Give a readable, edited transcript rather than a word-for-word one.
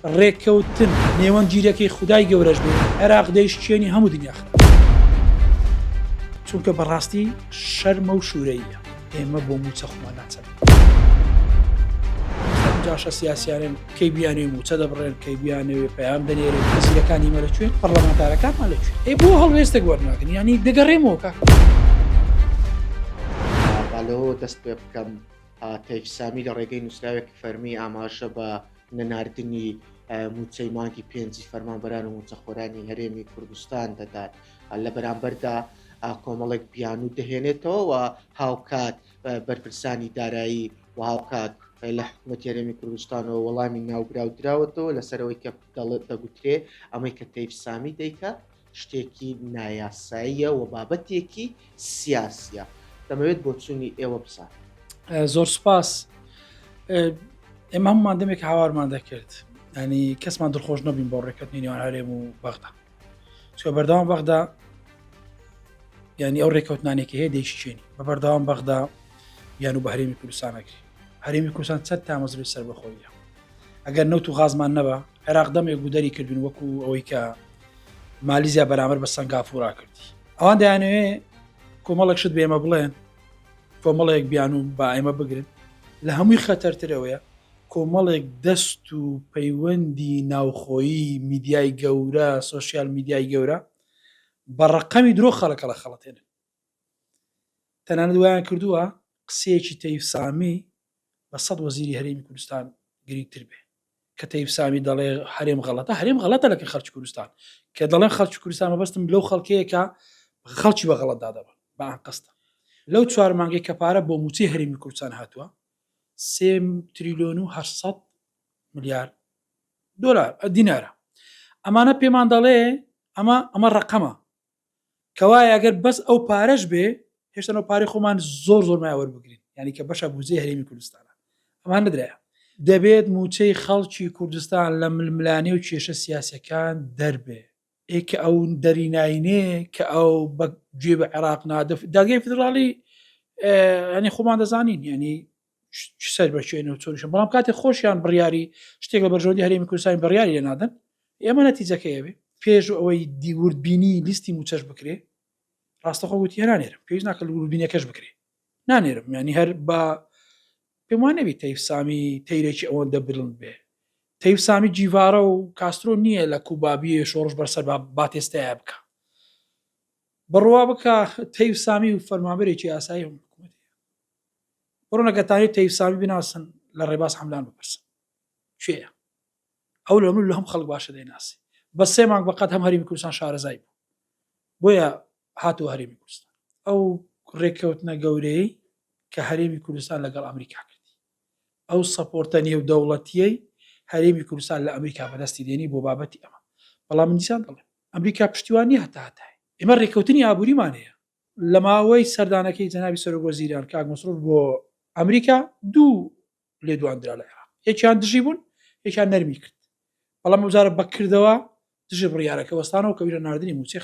ڕێککەوتن نێوان گیرەکەی خودای گەورەش بێ عێراق دەیشتێنی هەموو دنیا چونکە بەڕاستی شەرمە و شوورەیە ئێمە بۆ موچە خۆمان ناچەن جاشە سیاسیانێن کەی بیانێ موچە دەبڕێن کەی بیانەوێ پەیام دەنێرێن وەزیرەکانی مە لەکوێن پەرلەمانتارەکانمان لەکوێ بۆ هەڵوێستێک وەرناگرن ینی دەگەڕێمەوە کاک باڵەوە دەست پێ بکەم تەیفسامی لە ڕێگەی نووسراوێکی فەرمی ئاماژە بە نەناردنی موچەی مانگی پێنجی فەرمانبەران و موچەخۆرانی هەرێمی کوردستان دەدات لە بەرامبەردا کۆمەڵێک بیانوو دەهێنێتەوە و هاوکات بەرپرسانی دارایی و هاوکات لە حکوومەت هەرێمی کوردستانەوە وەڵامی ناوبراو دراوەتەوە لەسەرەوەی کە دەڵێت دەگوترێ ئەمەی کە تەیفسامی دەیکە شتێکی نایاساییە و بابەتێکی سیاسیە دەمەوێت بۆ چوونی ئێوە بسات. زۆر سوپاس. ئێمە هەمومان دەمێک هاوارمان دەکرد ینی کەسمان دڵخۆش نەبین بۆ ڕێککەوتنی نێوان هەرێم و بەغدا چکە بەردەوام بەغدا ینی ئەو ڕێککەوتنانێکی هەیە دەیشتێنی بە بەردەوام بەغدا یان و بە هەرێمی کوردستانەکری هەرێمی کوردستان چەند تامەزرێت سەر بەخۆیە ئەگەر نەوت و غازمان نەبە عێراق دەمێک گودەری کردوین وەکو ئەوەی کە مالیزیا بەرامبەر بە سنگافورا کردی ئەوان دەیانەوێ کۆمەڵێک شت بێمە بڵێن کۆمەڵێک بیان و با ئێمە بگرن لە هەمووی خەتەرترەوەیە کۆمەڵێک دەست و پەیوەندی ناوخۆیی میدیای گەورە سۆسیال میدیای گەورە بە ڕقەمی درۆ خەڵکە لە خەڵەتێنن تەنانەت وایان کردووە قسەیەکی تەیفسامی بە 100 وەزیری هەرێمی کوردستان گرنگتر بێ کە تەیفسامی دەڵێ هەرێم غەڵەتە هەرێم غەڵەتە لەکە خەڵکی کوردستان کە دەڵێن خەڵکی کوردستان مەبەستم لەو خەڵکەیەکە خەڵکی بە غەڵەتدا دەبن بە ئەنقەستە لەو 4 مانگەی کە پارە بۆ موچەی هەرێمی کوردستان هاتووە 3 تریلیۆن و 800 ملیار دۆلار دینارە ئەمانە پێمان دەڵێ ئەمە ڕقەمە کەوای ئەگەر بەس ئەو پارەش بێ هێشتا ئەو پارەی خۆمان زۆر مایەوە بگرین ینی کە بەشە بوجەی هەرێمی کوردستانە ئەمان نەدرایە دەبێت موچەی خەڵکی کوردستان لە ململانێ و کێشە سیاسەکان دەربێ ئێکە ئەو دەریناینێ کە ئەو بە گوێ بە عێراق نادەف دادگای فیدراڵی ینی خۆمان دەزانین ینی سەر بەچێنەوە چۆنیشە بەڵام کاتێک خۆشیان بڕیاری شتێک لە بەرژەوەندی هەرێمی کوردستانی بڕیاری لێ نادەن ئێمە نەتیجەکەیە بێ پێش ئەوەی دیوردبینی لیستی موچەش بکرێ ڕاستەخۆ گوتی هێنانێرم پێویست ناکە وردبینەکەش بکرێ نانێرم ینی هەر بە پێم وانە نەبی تەیفسامی تەیرێکی ئەوەندە بڵند بێ تەیفسامی جیڤارە و کاسترۆ نییە لە کوبابیە شۆڕش بەرسەر باتێستایە بکە بڕوا بکە تەیفسامی و فەرمانبەرێکی ئاسایی حکوومەتی بڕۆ نەگەتانی تەیفسامی بناسن لە ڕێباز حەمدان بپرسن کوێیە ئەو لە من لە هەم خەڵک باشە دەیناسی بە 3 مانگ بەقەت هەم هەرێمی کوردستان شارەزای بوو بۆیە هاتووە هەرێمی کوردستان ئەو ڕێککەوتنە گەورەی کە هەرێمی کوردستان لەگەڵ ئەمریکا کردی ئەو سەپۆرتە نێو دەوڵەتیەی هەرێمی کوردستان لە ئەمریکا بەدەستی دێنی بۆ بابەتی ئەمە بەڵام من دیسان دەڵێم ئەمریکا پشتیوانی هەتای ئێمە ڕێککەوتنی ئابووریمانەیە لە ماوەی سەردانەکەی جەنابی سەرۆکوەزیران کاک مەسرۆف بۆ ئەمریکا 2 لێدواندرا لە عێراق یەکیان دژی بوون یەکیان نەرمی کرد بەڵام وزارە بەکردەوە دژی بڕیارەکە وەستانەوە کە ویرە ناردنی موچەی